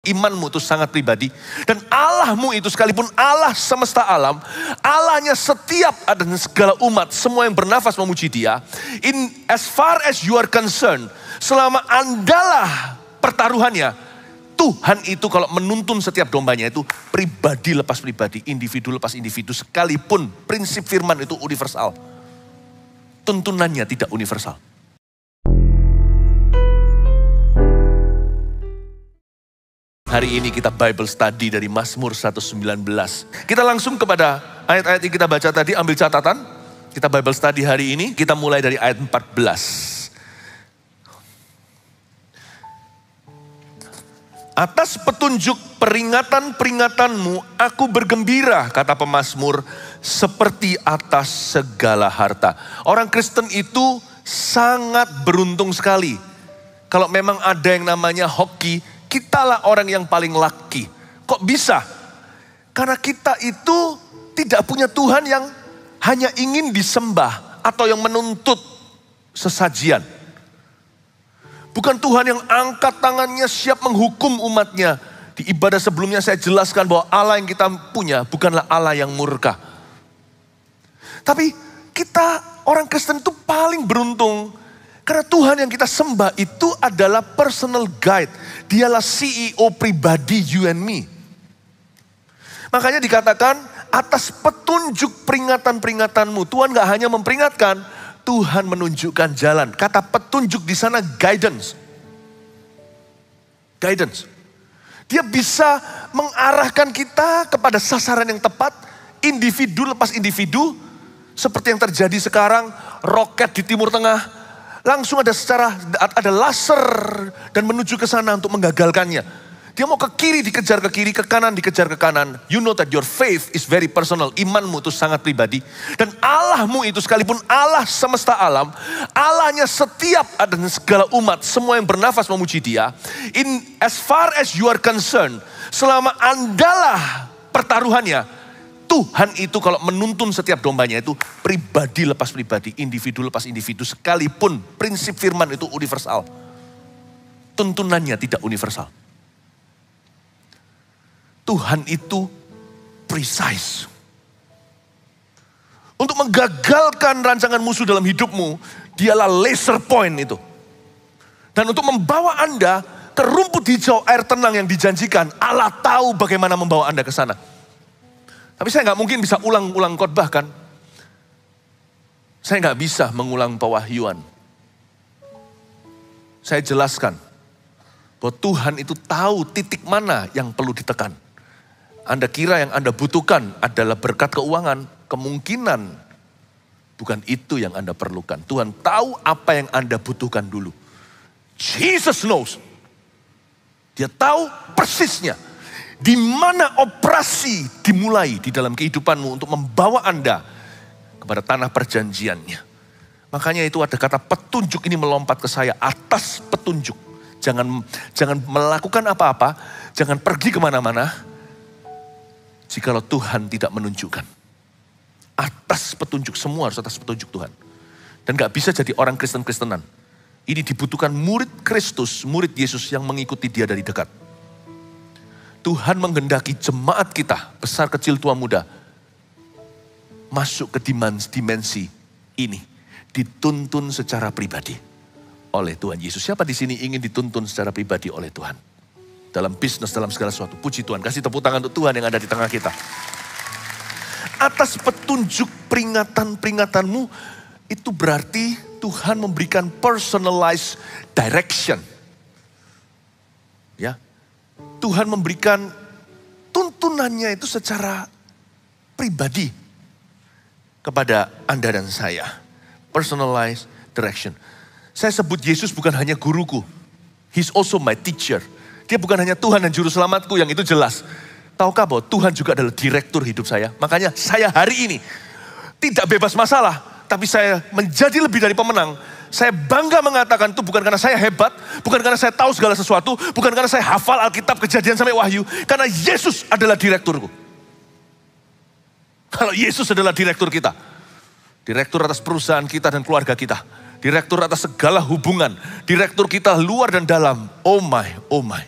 Imanmu itu sangat pribadi. Dan Allahmu itu sekalipun Allah semesta alam, Allahnya setiap dan segala umat, semua yang bernafas memuji Dia. As far as you are concerned, selama Andalah pertaruhannya, Tuhan itu kalau menuntun setiap dombanya itu pribadi lepas pribadi, individu lepas individu, sekalipun prinsip firman itu universal. Tuntunannya tidak universal. Hari ini kita Bible study dari Mazmur 119. Kita langsung kepada ayat-ayat yang kita baca tadi, ambil catatan. Kita Bible study hari ini, kita mulai dari ayat 14. Atas petunjuk peringatan-peringatanmu, aku bergembira, kata pemazmur, seperti atas segala harta. Orang Kristen itu sangat beruntung sekali. Kalau memang ada yang namanya hoki, kitalah orang yang paling lucky. Kok bisa? Karena kita itu tidak punya Tuhan yang hanya ingin disembah atau yang menuntut sesajian. Bukan Tuhan yang angkat tangannya siap menghukum umatnya. Di ibadah sebelumnya saya jelaskan bahwa Allah yang kita punya bukanlah Allah yang murka. Tapi kita orang Kristen itu paling beruntung. Karena Tuhan yang kita sembah itu adalah personal guide. Dialah CEO pribadi you and me. Makanya dikatakan atas petunjuk peringatan-peringatanmu. Tuhan gak hanya memperingatkan, Tuhan menunjukkan jalan. Kata petunjuk di sana guidance. Guidance. Dia bisa mengarahkan kita kepada sasaran yang tepat. Individu lepas individu. Seperti yang terjadi sekarang, roket di Timur Tengah. Langsung ada laser dan menuju ke sana untuk menggagalkannya. Dia mau ke kiri dikejar ke kiri, ke kanan dikejar ke kanan. You know that your faith is very personal. Imanmu itu sangat pribadi. Dan Allahmu itu sekalipun Allah semesta alam, Allahnya setiap dan segala umat, semua yang bernafas memuji Dia. As far as you are concerned, selama Andalah pertaruhannya, Tuhan itu kalau menuntun setiap dombanya itu pribadi lepas pribadi, individu lepas individu, sekalipun prinsip firman itu universal. Tuntunannya tidak universal. Tuhan itu precise. Untuk menggagalkan rancangan musuh dalam hidupmu, dialah laser point itu. Dan untuk membawa Anda ke rumput hijau air tenang yang dijanjikan, Allah tahu bagaimana membawa Anda ke sana. Tapi saya gak mungkin bisa ulang-ulang khotbah kan. Saya gak bisa mengulang pewahyuan. Saya jelaskan bahwa Tuhan itu tahu titik mana yang perlu ditekan. Anda kira yang Anda butuhkan adalah berkat keuangan. Kemungkinan bukan itu yang Anda perlukan. Tuhan tahu apa yang Anda butuhkan dulu. Jesus knows. Dia tahu persisnya. Di mana operasi dimulai di dalam kehidupanmu untuk membawa Anda kepada tanah perjanjiannya. Makanya itu ada kata petunjuk ini melompat ke saya atas petunjuk. Jangan melakukan apa-apa, jangan pergi kemana-mana jikalau Tuhan tidak menunjukkan. Atas petunjuk, semua harus atas petunjuk Tuhan. Dan gak bisa jadi orang Kristen-Kristenan. Ini dibutuhkan murid Kristus, murid Yesus yang mengikuti Dia dari dekat. Tuhan menghendaki jemaat kita, besar, kecil, tua, muda, masuk ke dimensi ini. Dituntun secara pribadi oleh Tuhan Yesus. Siapa di sini ingin dituntun secara pribadi oleh Tuhan? Dalam bisnis, dalam segala sesuatu. Puji Tuhan, kasih tepuk tangan untuk Tuhan yang ada di tengah kita. Atas petunjuk peringatan-peringatanmu, itu berarti Tuhan memberikan personalized direction. Ya. Tuhan memberikan tuntunannya itu secara pribadi kepada Anda dan saya. Personalized direction. Saya sebut Yesus bukan hanya guruku. He's also my teacher. Dia bukan hanya Tuhan dan Juru Selamatku, yang itu jelas. Tahukah bahwa Tuhan juga adalah direktur hidup saya? Makanya saya hari ini tidak bebas masalah, tapi saya menjadi lebih dari pemenang. Saya bangga mengatakan itu bukan karena saya hebat, bukan karena saya tahu segala sesuatu, bukan karena saya hafal Alkitab, Kejadian sampai Wahyu, karena Yesus adalah direkturku. Kalau Yesus adalah direktur kita, direktur atas perusahaan kita dan keluarga kita, direktur atas segala hubungan, direktur kita luar dan dalam, oh my, oh my.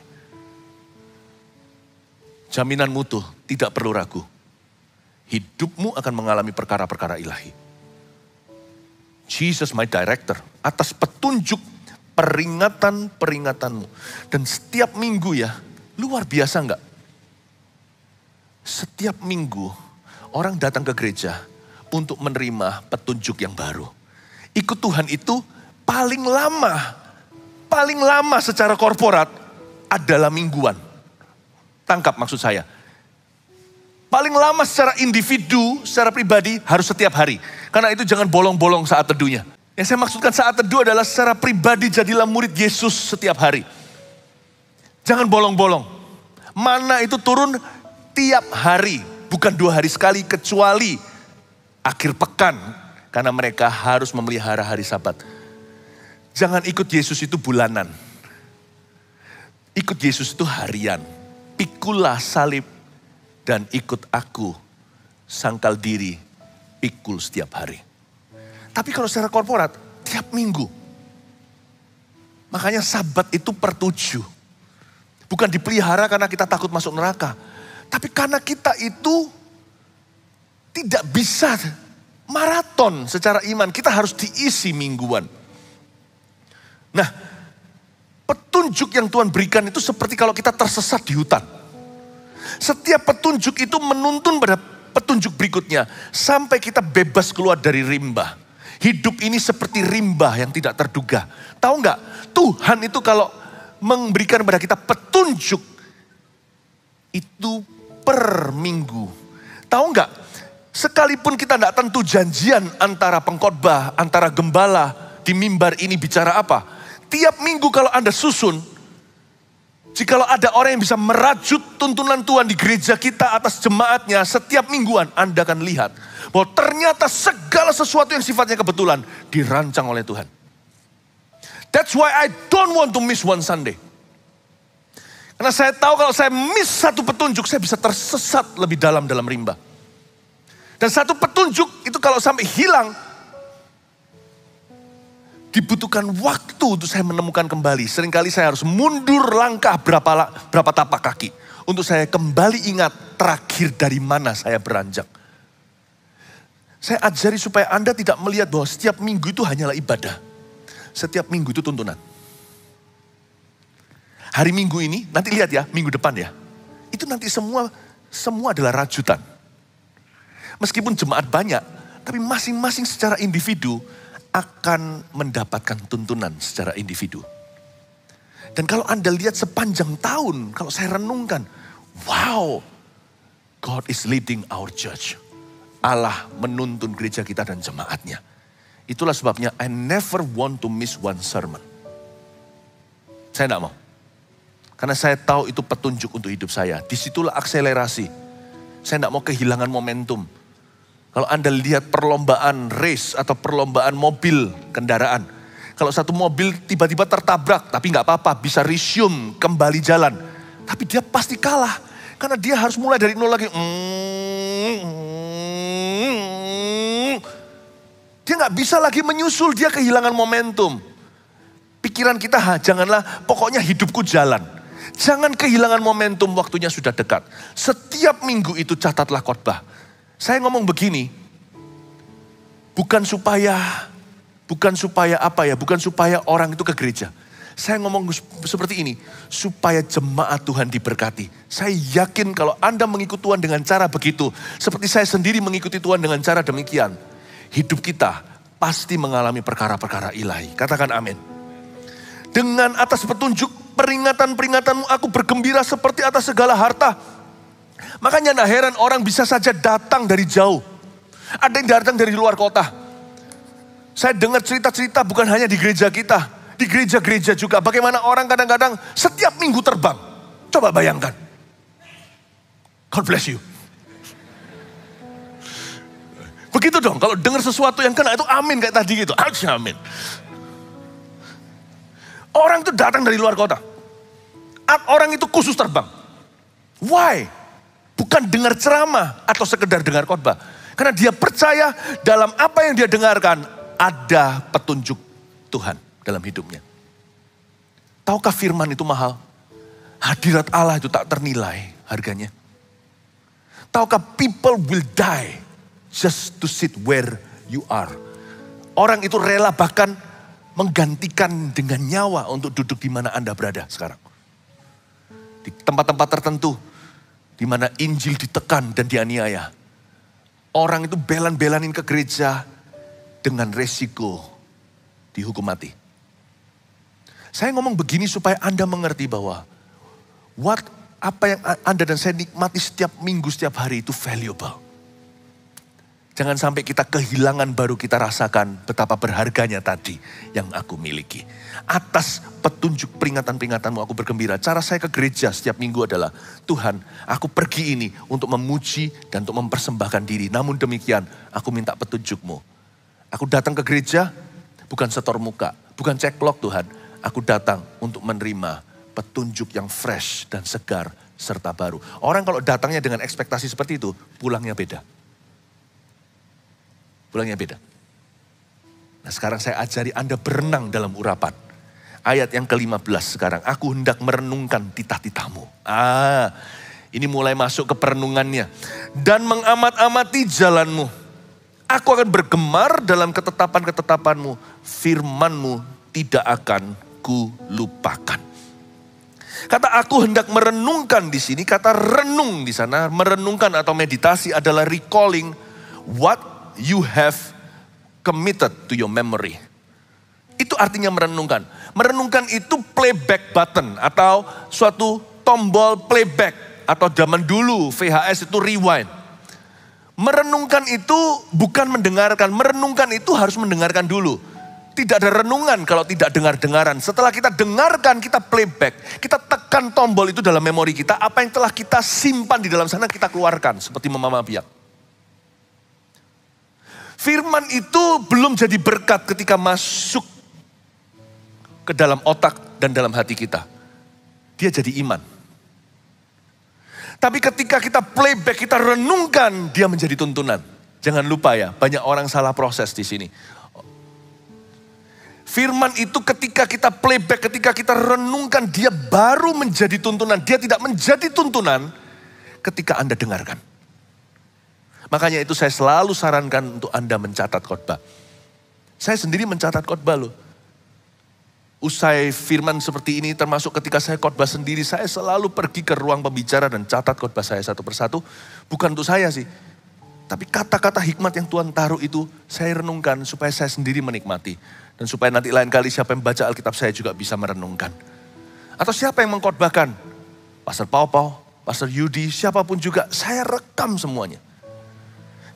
jaminan mutu, tidak perlu ragu. Hidupmu akan mengalami perkara-perkara ilahi. Jesus my director, atas petunjuk peringatan-peringatanmu. Dan setiap minggu ya, luar biasa enggak? Setiap minggu orang datang ke gereja untuk menerima petunjuk yang baru. Ikut Tuhan itu paling lama secara korporat adalah mingguan. Tangkap maksud saya. Paling lama secara individu, secara pribadi harus setiap hari. Karena itu jangan bolong-bolong saat teduhnya. Yang saya maksudkan saat teduh adalah secara pribadi jadilah murid Yesus setiap hari. Jangan bolong-bolong. Mana itu turun tiap hari. Bukan 2 hari sekali kecuali akhir pekan. Karena mereka harus memelihara hari Sabat. Jangan ikut Yesus itu bulanan. Ikut Yesus itu harian. Pikulah salib dan ikut aku. Sangkal diri, pikul setiap hari. Tapi kalau secara korporat, tiap minggu. Makanya Sabat itu per 7. Bukan dipelihara karena kita takut masuk neraka. Tapi karena kita itu tidak bisa maraton secara iman. Kita harus diisi mingguan. Nah, petunjuk yang Tuhan berikan itu seperti kalau kita tersesat di hutan. Setiap petunjuk itu menuntun pada petunjuk berikutnya. Sampai kita bebas keluar dari rimba. Hidup ini seperti rimba yang tidak terduga. Tahu nggak? Tuhan itu kalau memberikan kepada kita petunjuk itu per minggu. Tahu nggak? Sekalipun kita tidak tentu janjian antara pengkhotbah, antara gembala di mimbar ini bicara apa. Tiap minggu kalau Anda susun, jikalau ada orang yang bisa merajut tuntunan Tuhan di gereja kita atas jemaatnya setiap mingguan, Anda akan lihat bahwa ternyata segala sesuatu yang sifatnya kebetulan dirancang oleh Tuhan. That's why I don't want to miss one Sunday. Karena saya tahu kalau saya miss satu petunjuk, saya bisa tersesat lebih dalam rimba. Dan satu petunjuk itu kalau sampai hilang, dibutuhkan waktu untuk saya menemukan kembali. Seringkali saya harus mundur langkah berapa tapak kaki. Untuk saya kembali ingat terakhir dari mana saya beranjak. Saya ajari supaya Anda tidak melihat bahwa setiap minggu itu hanyalah ibadah. Setiap minggu itu tuntunan. Hari Minggu ini, nanti lihat ya, minggu depan ya. Itu nanti semua adalah rajutan. Meskipun jemaat banyak, tapi masing-masing secara individu akan mendapatkan tuntunan secara individu. Dan kalau Anda lihat sepanjang tahun, kalau saya renungkan, wow, God is leading our church. Allah menuntun gereja kita dan jemaatnya. Itulah sebabnya I never want to miss one sermon. Saya tidak mau. Karena saya tahu itu petunjuk untuk hidup saya. Disitulah akselerasi. Saya tidak mau kehilangan momentum. Kalau Anda lihat perlombaan race atau perlombaan mobil kendaraan. Kalau satu mobil tiba-tiba tertabrak, tapi nggak apa-apa, bisa resume kembali jalan. Tapi dia pasti kalah. Karena dia harus mulai dari nol lagi. Dia nggak bisa lagi menyusul, dia kehilangan momentum. Pikiran kita, janganlah, pokoknya hidupku jalan. Jangan kehilangan momentum, waktunya sudah dekat. Setiap minggu itu catatlah khotbah. Saya ngomong begini, bukan supaya orang itu ke gereja. Saya ngomong seperti ini, supaya jemaat Tuhan diberkati. Saya yakin kalau Anda mengikuti Tuhan dengan cara begitu, seperti saya sendiri mengikuti Tuhan dengan cara demikian, hidup kita pasti mengalami perkara-perkara ilahi. Katakan amin. Dengan atas petunjuk peringatan-peringatanmu aku bergembira seperti atas segala harta. Makanya tidak heran orang bisa saja datang dari jauh. Ada yang datang dari luar kota. Saya dengar cerita-cerita bukan hanya di gereja kita. Di gereja-gereja juga. Bagaimana orang kadang-kadang setiap minggu terbang. Coba bayangkan. God bless you. Begitu dong. Kalau dengar sesuatu yang kena itu amin kayak tadi gitu. Amin. Orang itu datang dari luar kota. Orang itu khusus terbang. Why? Bukan dengar ceramah atau sekedar dengar khotbah. Karena dia percaya dalam apa yang dia dengarkan ada petunjuk Tuhan dalam hidupnya. Tahukah firman itu mahal? Hadirat Allah itu tak ternilai harganya. Tahukah people will die just to sit where you are. Orang itu rela bahkan menggantikan dengan nyawa untuk duduk di mana Anda berada sekarang. Di tempat-tempat tertentu, di mana Injil ditekan dan dianiaya. Orang itu belan-belanin ke gereja dengan resiko dihukum mati. Saya ngomong begini supaya Anda mengerti bahwa apa yang Anda dan saya nikmati setiap minggu, setiap hari itu valuable. Jangan sampai kita kehilangan baru kita rasakan betapa berharganya tadi yang aku miliki. Atas petunjuk peringatan-peringatanmu aku bergembira. Cara saya ke gereja setiap minggu adalah, Tuhan, aku pergi ini untuk memuji dan untuk mempersembahkan diri. Namun demikian, aku minta petunjukmu. Aku datang ke gereja bukan setor muka, bukan ceklok Tuhan. Aku datang untuk menerima petunjuk yang fresh dan segar serta baru. Orang kalau datangnya dengan ekspektasi seperti itu, pulangnya beda. Pulangnya beda. Nah sekarang saya ajari Anda berenang dalam urapan. Ayat yang ke-15 sekarang. Aku hendak merenungkan titah-titahmu. Ini mulai masuk ke perenungannya. Dan mengamat-amati jalanmu. Aku akan bergemar dalam ketetapan-ketetapanmu. Firmanmu tidak akan kulupakan. Kata aku hendak merenungkan di sini, kata renung di sana, merenungkan atau meditasi adalah recalling what you have committed to your memory. Itu artinya merenungkan. Merenungkan itu playback button atau suatu tombol playback atau zaman dulu VHS itu rewind. Merenungkan itu bukan mendengarkan, merenungkan itu harus mendengarkan dulu. Tidak ada renungan kalau tidak dengar-dengaran. Setelah kita dengarkan, kita playback, kita tekan tombol itu dalam memori kita, apa yang telah kita simpan di dalam sana kita keluarkan seperti Mama Biak. Firman itu belum jadi berkat ketika masuk ke dalam otak dan dalam hati kita. Dia jadi iman. Tapi ketika kita playback, kita renungkan, dia menjadi tuntunan. Jangan lupa ya, banyak orang salah proses di sini. Firman itu ketika kita playback, ketika kita renungkan, dia baru menjadi tuntunan. Dia tidak menjadi tuntunan ketika Anda dengarkan. Makanya itu saya selalu sarankan untuk Anda mencatat khotbah. Saya sendiri mencatat khotbah loh. Usai firman seperti ini, termasuk ketika saya khotbah sendiri, saya selalu pergi ke ruang pembicara dan catat khotbah saya satu persatu. Bukan untuk saya sih, tapi kata-kata hikmat yang Tuhan taruh itu saya renungkan supaya saya sendiri menikmati. Dan supaya nanti lain kali siapa yang baca Alkitab saya juga bisa merenungkan. Atau siapa yang mengkhotbahkan, Pastor Pau, Pastor Yudi, siapapun juga, saya rekam semuanya.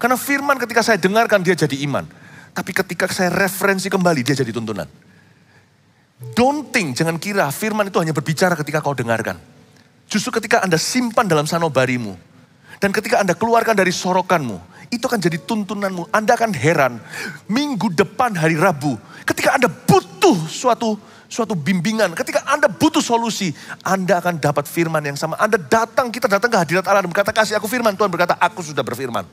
Karena firman ketika saya dengarkan dia jadi iman. Tapi ketika saya referensi kembali dia jadi tuntunan. Don't think, jangan kira firman itu hanya berbicara ketika kau dengarkan. Justru ketika Anda simpan dalam sanubarimu. Dan ketika Anda keluarkan dari sorokanmu. Itu akan jadi tuntunanmu. Anda akan heran. Minggu depan hari Rabu. Ketika Anda butuh suatu bimbingan. Ketika Anda butuh solusi. Anda akan dapat firman yang sama. Kita datang ke hadirat Allah dan berkata, kasih aku firman. Tuhan berkata, aku sudah berfirman.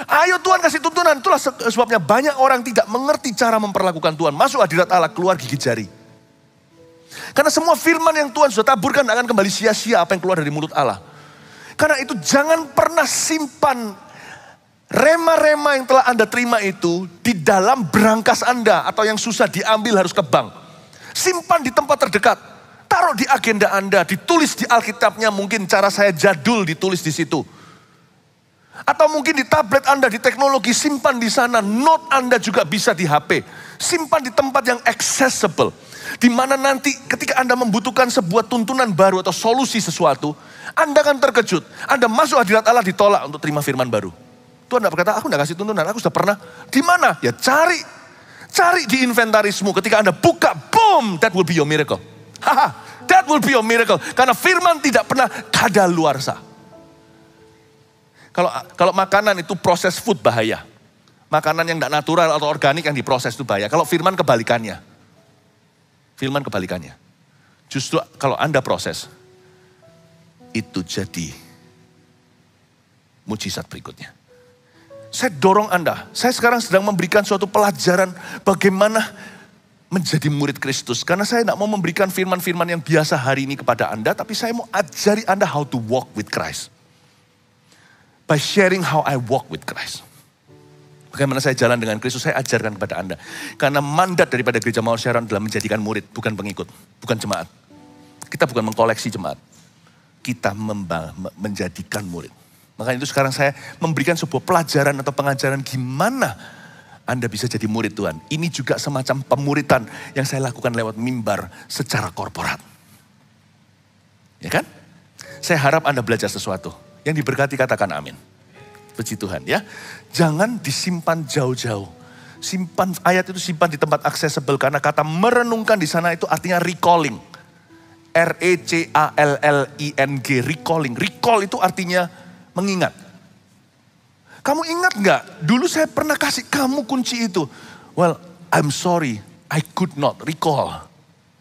Ayo Tuhan kasih tuntunan. Itulah sebabnya banyak orang tidak mengerti cara memperlakukan Tuhan. Masuk hadirat Allah, keluar gigi jari. Karena semua firman yang Tuhan sudah taburkan akan kembali sia-sia apa yang keluar dari mulut Allah. Karena itu jangan pernah simpan rema-rema yang telah Anda terima itu di dalam berangkas Anda. Atau yang susah diambil harus ke bank. Simpan di tempat terdekat. Taruh di agenda Anda, ditulis di Alkitabnya. Mungkin cara saya jadul ditulis di situ. Atau mungkin di tablet Anda, di teknologi, simpan di sana. Note Anda juga bisa di HP. Simpan di tempat yang accessible. Di mana nanti ketika Anda membutuhkan sebuah tuntunan baru atau solusi sesuatu, Anda akan terkejut. Anda masuk hadirat Allah ditolak untuk terima firman baru. Tuhan tidak berkata, aku tidak kasih tuntunan, aku sudah pernah. Di mana? Ya cari di inventarismu. Ketika Anda buka, boom, that will be your miracle. That will be your miracle. Karena firman tidak pernah kadaluarsa. Kalau makanan itu proses food bahaya. Makanan yang tidak natural atau organik yang diproses itu bahaya. Kalau firman kebalikannya. Justru kalau Anda proses, itu jadi mujizat berikutnya. Saya dorong Anda. Saya sekarang sedang memberikan suatu pelajaran bagaimana menjadi murid Kristus. Karena saya tidak mau memberikan firman-firman yang biasa hari ini kepada Anda. Tapi saya mau ajari Anda how to walk with Christ. by sharing how I walk with Christ. Bagaimana saya jalan dengan Kristus, saya ajarkan kepada Anda. Karena mandat daripada Gereja Mawar Sharon adalah menjadikan murid, bukan pengikut, bukan jemaat. Kita bukan mengkoleksi jemaat. Kita menjadikan murid. Makanya itu sekarang saya memberikan sebuah pelajaran atau pengajaran gimana Anda bisa jadi murid Tuhan. Ini juga semacam pemuritan yang saya lakukan lewat mimbar secara korporat. Ya kan? Saya harap Anda belajar sesuatu. Yang diberkati katakan amin. Puji Tuhan ya. Jangan disimpan jauh-jauh. Simpan ayat itu, simpan di tempat accessible. Karena kata merenungkan di sana itu artinya recalling. R-E-C-A-L-L-I-N-G. Recalling. Recall itu artinya mengingat. Kamu ingat gak? Dulu saya pernah kasih kamu kunci itu. Well, I'm sorry, I could not recall.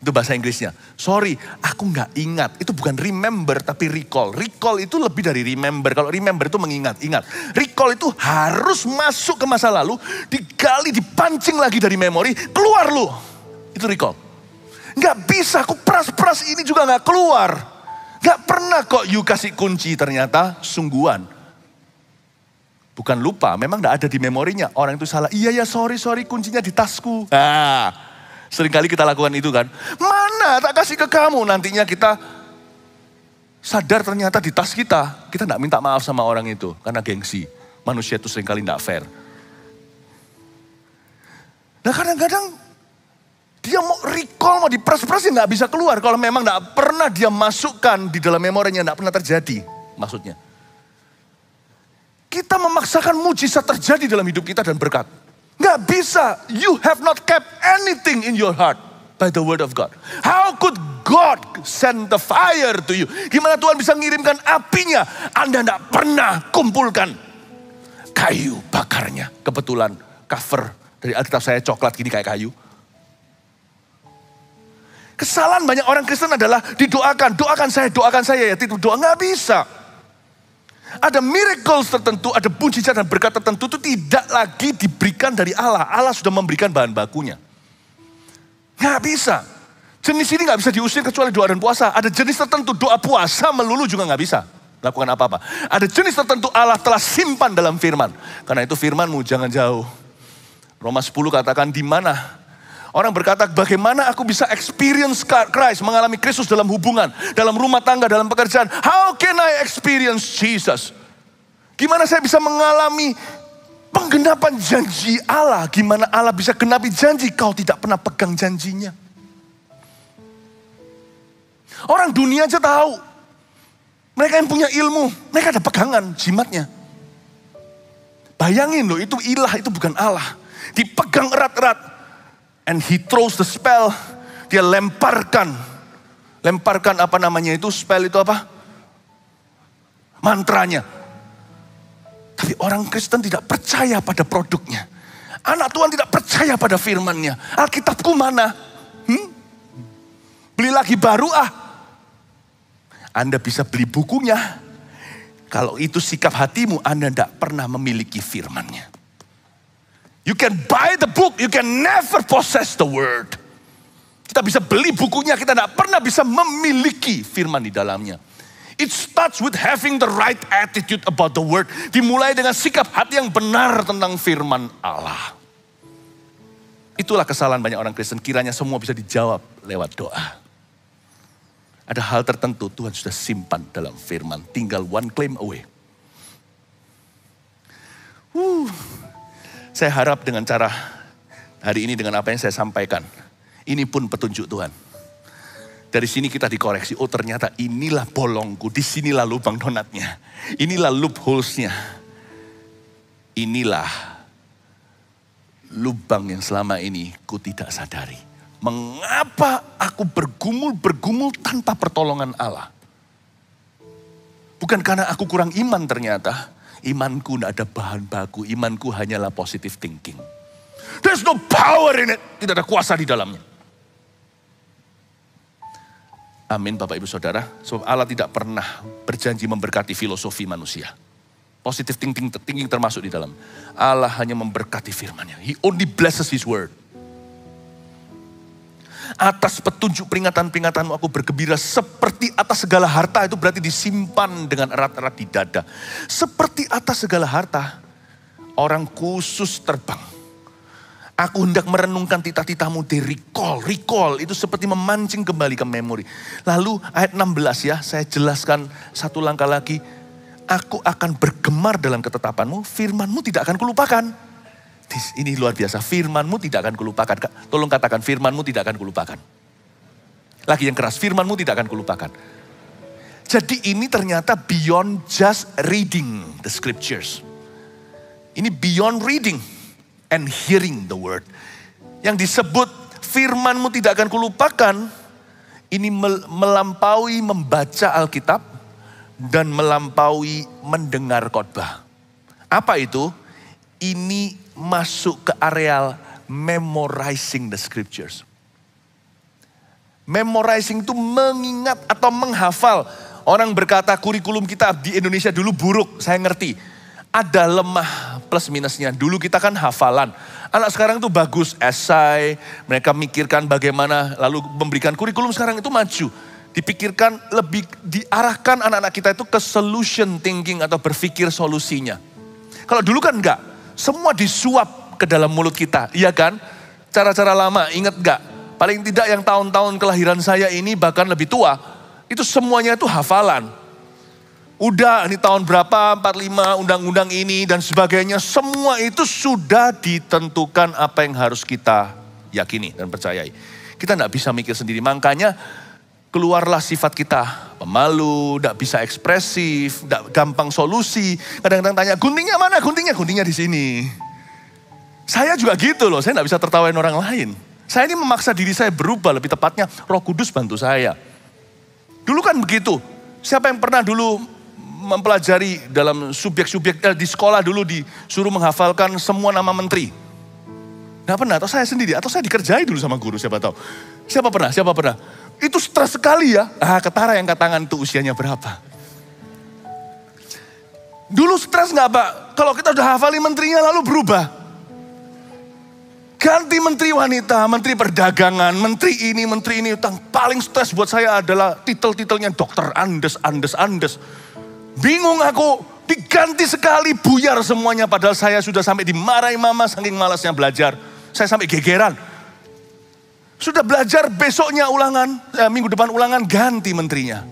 Itu bahasa Inggrisnya. Sorry, aku gak ingat. Itu bukan remember, tapi recall. Recall itu lebih dari remember. Kalau remember itu mengingat, ingat. Recall itu harus masuk ke masa lalu, digali, dipancing lagi dari memori, keluar lu. Itu recall. Gak bisa, aku peras-peras ini juga gak keluar. Gak pernah kok you kasih kunci, ternyata sungguhan. Bukan lupa, memang gak ada di memorinya. Orang itu salah, iya ya sorry kuncinya di tasku. Seringkali kita lakukan itu kan. Mana tak kasih ke kamu, nantinya kita sadar ternyata di tas kita. Kita gak minta maaf sama orang itu, karena gengsi. Manusia itu seringkali gak fair. Nah kadang-kadang dia mau recall, mau diperas-peras ya gak bisa keluar. Kalau memang gak pernah dia masukkan di dalam memorinya, gak pernah terjadi maksudnya. Kita memaksakan mujizat terjadi dalam hidup kita dan berkat. Nggak bisa. You have not kept anything in your heart by the word of God. How could God send the fire to you? Gimana Tuhan bisa mengirimkan apinya? Anda nggak pernah kumpulkan kayu bakarnya. Kebetulan cover dari Alkitab saya coklat gini kayak kayu. Kesalahan banyak orang Kristen adalah didoakan. Doakan saya ya. Tidak doa nggak bisa. Ada miracles tertentu, ada mujizat dan berkat tertentu itu tidak lagi diberikan dari Allah. Allah sudah memberikan bahan bakunya. Nggak bisa. Jenis ini nggak bisa diusir kecuali doa dan puasa. Ada jenis tertentu doa puasa melulu juga nggak bisa lakukan apa-apa. Ada jenis tertentu Allah telah simpan dalam firman. Karena itu firmanmu jangan jauh. Roma 10 katakan di mana orang berkata, bagaimana aku bisa experience Christ, mengalami Kristus dalam hubungan, dalam rumah tangga, dalam pekerjaan. How can I experience Jesus? Gimana saya bisa mengalami penggenapan janji Allah? Gimana Allah bisa genapi janji? Kau tidak pernah pegang janjinya. Orang dunia aja tahu. Mereka yang punya ilmu, mereka ada pegangan jimatnya. Bayangin loh, itu ilah, itu bukan Allah. Dipegang erat-erat. And he throws the spell. Dia lemparkan apa namanya itu, spell itu apa? Mantranya. Tapi orang Kristen tidak percaya pada produknya. Anak Tuhan tidak percaya pada firmannya. Alkitabku mana? Beli lagi baru Anda bisa beli bukunya. Kalau itu sikap hatimu, Anda tidak pernah memiliki firmannya. You can buy the book, you can never possess the word. Kita bisa beli bukunya, kita tidak pernah bisa memiliki firman di dalamnya. It starts with having the right attitude about the word. Dimulai dengan sikap hati yang benar tentang firman Allah. Itulah kesalahan banyak orang Kristen, kiranya semua bisa dijawab lewat doa. Ada hal tertentu Tuhan sudah simpan dalam firman, tinggal one claim away. Saya harap dengan cara hari ini, dengan apa yang saya sampaikan, ini pun petunjuk Tuhan. Dari sini kita dikoreksi, oh ternyata inilah bolongku, disinilah lubang donatnya, inilah loopholes-nya. Inilah lubang yang selama ini ku tidak sadari. Mengapa aku bergumul tanpa pertolongan Allah? Bukan karena aku kurang iman ternyata. Imanku tidak ada bahan baku, imanku hanyalah positive thinking. There's no power in it, tidak ada kuasa di dalamnya. Amin Bapak Ibu Saudara, sebab Allah tidak pernah berjanji memberkati filosofi manusia. Positive thinking termasuk di dalam. Allah hanya memberkati firman-Nya. He only blesses His word. Atas petunjuk peringatan-peringatanmu aku bergembira seperti atas segala harta. Itu berarti disimpan dengan erat-erat di dada. Seperti atas segala harta, orang khusus terbang. Aku hendak merenungkan titah-titahmu di recall. Itu seperti memancing kembali ke memori. Lalu ayat 16 ya, saya jelaskan satu langkah lagi. Aku akan bergemar dalam ketetapanmu, firmanmu tidak akan kulupakan. Ini luar biasa, firmanmu tidak akan kulupakan. Tolong katakan, firmanmu tidak akan kulupakan. Lagi yang keras, firmanmu tidak akan kulupakan. Jadi ini ternyata beyond just reading the scriptures. Ini beyond reading and hearing the word. Yang disebut firmanmu tidak akan kulupakan, ini melampaui membaca Alkitab dan melampaui mendengar khotbah. Apa itu? Ini masuk ke areal memorizing the scriptures. Memorizing itu mengingat atau menghafal. Orang berkata kurikulum kita di Indonesia dulu buruk, saya ngerti. Ada lemah plus minusnya. Dulu kita kan hafalan. Anak sekarang itu bagus, esai. Mereka mikirkan bagaimana lalu memberikan kurikulum sekarang itu maju. Dipikirkan lebih, diarahkan anak-anak kita itu ke solution thinking atau berpikir solusinya. Kalau dulu kan enggak. Semua disuap ke dalam mulut kita, iya kan? Cara-cara lama, ingat enggak? Paling tidak yang tahun-tahun kelahiran saya ini bahkan lebih tua. Itu semuanya itu hafalan. Udah ini tahun berapa, 45, undang-undang ini dan sebagainya. Semua itu sudah ditentukan apa yang harus kita yakini dan percayai. Kita enggak bisa mikir sendiri, makanya keluarlah sifat kita. Pemalu, enggak bisa ekspresif, enggak gampang solusi. Kadang-kadang tanya, guntingnya mana? Guntingnya di sini. Saya juga gitu loh, saya enggak bisa tertawain orang lain. Saya ini memaksa diri saya berubah, lebih tepatnya Roh Kudus bantu saya. Dulu kan begitu. Siapa yang pernah dulu mempelajari dalam subjek-subjek di sekolah dulu disuruh menghafalkan semua nama menteri? Nggak pernah, atau saya sendiri, atau saya dikerjai dulu sama guru, siapa tahu. Siapa pernah? Itu stres sekali ya. Ketara yang angkat tangan itu usianya berapa? Dulu stres nggak Pak? Kalau kita udah hafalin menterinya lalu berubah. Ganti menteri wanita, menteri perdagangan, menteri ini. Yang paling stres buat saya adalah titel-titelnya dokter Andes. Bingung aku, diganti sekali buyar semuanya. Padahal saya sudah sampai dimarahi mama saking malasnya belajar. Saya sampai gegeran. Sudah belajar besoknya ulangan, minggu depan ulangan ganti menterinya.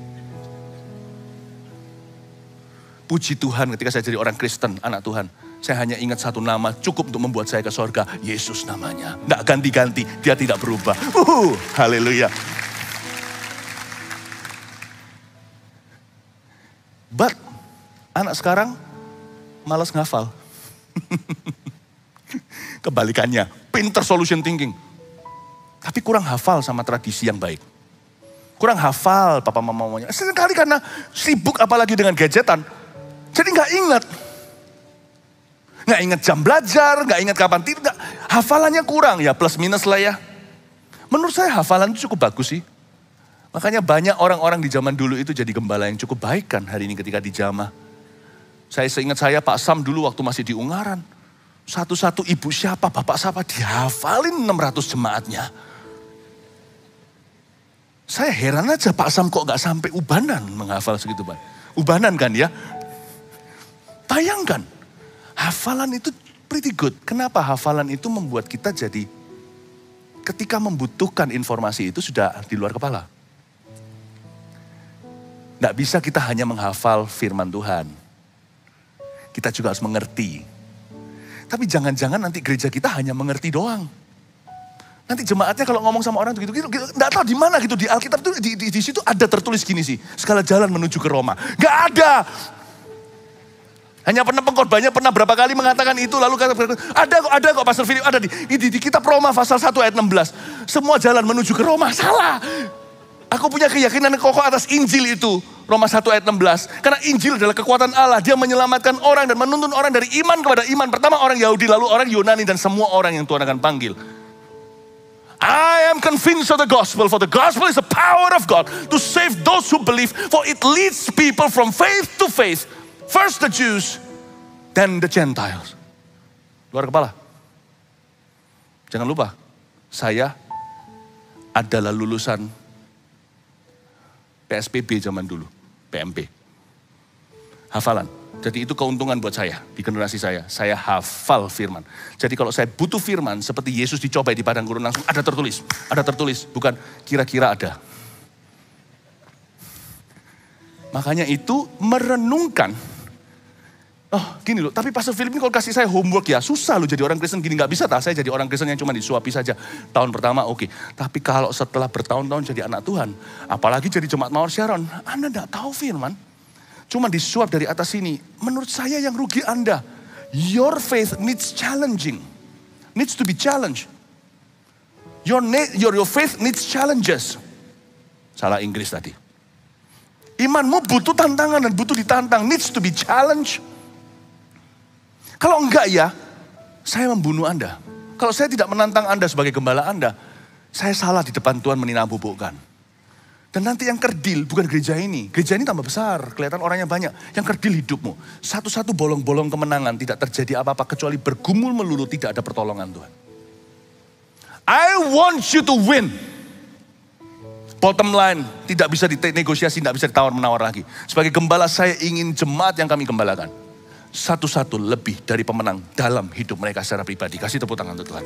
Puji Tuhan ketika saya jadi orang Kristen, anak Tuhan. Saya hanya ingat satu nama cukup untuk membuat saya ke surga. Yesus namanya. Nggak ganti-ganti, dia tidak berubah. Haleluya. But anak sekarang malas ngafal. Kebalikannya, pinter solution thinking. Tapi kurang hafal sama tradisi yang baik. Kurang hafal papa mamanya. Seringkali karena sibuk apalagi dengan gadgetan. Jadi gak ingat. Gak ingat jam belajar, gak ingat kapan tidur. Hafalannya kurang, ya plus minus lah ya. Menurut saya hafalan itu cukup bagus sih. Makanya banyak orang-orang di zaman dulu itu jadi gembala yang cukup baik kan hari ini ketika dijamah. Saya seingat saya Pak Sam dulu waktu masih di Ungaran. Satu-satu ibu siapa, bapak siapa, dihafalin 600 jemaatnya. Saya heran aja Pak Sam kok gak sampai ubanan menghafal segitu Pak. Ubanan kan ya. Bayangkan, hafalan itu pretty good. Kenapa hafalan itu membuat kita jadi ketika membutuhkan informasi itu sudah di luar kepala. Gak bisa kita hanya menghafal firman Tuhan. Kita juga harus mengerti. Tapi jangan-jangan nanti gereja kita hanya mengerti doang. Nanti jemaatnya kalau ngomong sama orang gitu, nggak tahu di mana gitu di Alkitab tuh di situ ada tertulis gini sih, segala jalan menuju ke Roma. Nggak ada. Hanya pernah pengkhotbahnya pernah berapa kali mengatakan itu lalu kata ada kok Pastor Philip ada di kitab Roma pasal 1 ayat 16. Semua jalan menuju ke Roma, salah. Aku punya keyakinan kokoh atas Injil itu. Roma 1 ayat 16. Karena Injil adalah kekuatan Allah. Dia menyelamatkan orang dan menuntun orang dari iman kepada iman. Pertama orang Yahudi, lalu orang Yunani dan semua orang yang Tuhan akan panggil. I am convinced of the gospel. For the gospel is the power of God to save those who believe. For it leads people from faith to faith. First the Jews, then the Gentiles. Luar kepala. Jangan lupa, saya adalah lulusan PSPB zaman dulu, PMP. Hafalan. Jadi itu keuntungan buat saya, di generasi saya. Saya hafal firman. Jadi kalau saya butuh firman, seperti Yesus dicobai di padang gurun, langsung ada tertulis. Ada tertulis, bukan kira-kira ada. Makanya itu merenungkan. Oh gini loh, tapi Pastor Philip ini kalau kasih saya homework ya, susah loh jadi orang Kristen gini. Gak bisa saya jadi orang Kristen yang cuma disuapi saja. Tahun pertama oke. Tapi kalau setelah bertahun-tahun jadi anak Tuhan, apalagi jadi jemaat Mawar Sharon, Anda gak tahu firman. Cuma disuap dari atas sini. Menurut saya yang rugi Anda. Your faith needs challenging. Needs to be challenged. Your faith needs challenges. Salah Inggris tadi. Imanmu butuh tantangan dan butuh ditantang. Needs to be challenged. Kalau enggak ya, saya membunuh Anda. Kalau saya tidak menantang Anda sebagai gembala Anda, saya salah di depan Tuhan meninabobokan. Dan nanti yang kerdil bukan gereja ini. Gereja ini tambah besar, kelihatan orangnya banyak. Yang kerdil hidupmu. Satu-satu bolong-bolong kemenangan, tidak terjadi apa-apa kecuali bergumul melulu, tidak ada pertolongan Tuhan. I want you to win. Bottom line, tidak bisa dinegosiasi, tidak bisa ditawar-menawar lagi. Sebagai gembala saya ingin jemaat yang kami gembalakan. Satu-satu lebih dari pemenang dalam hidup mereka secara pribadi. Kasih tepuk tangan untuk Tuhan.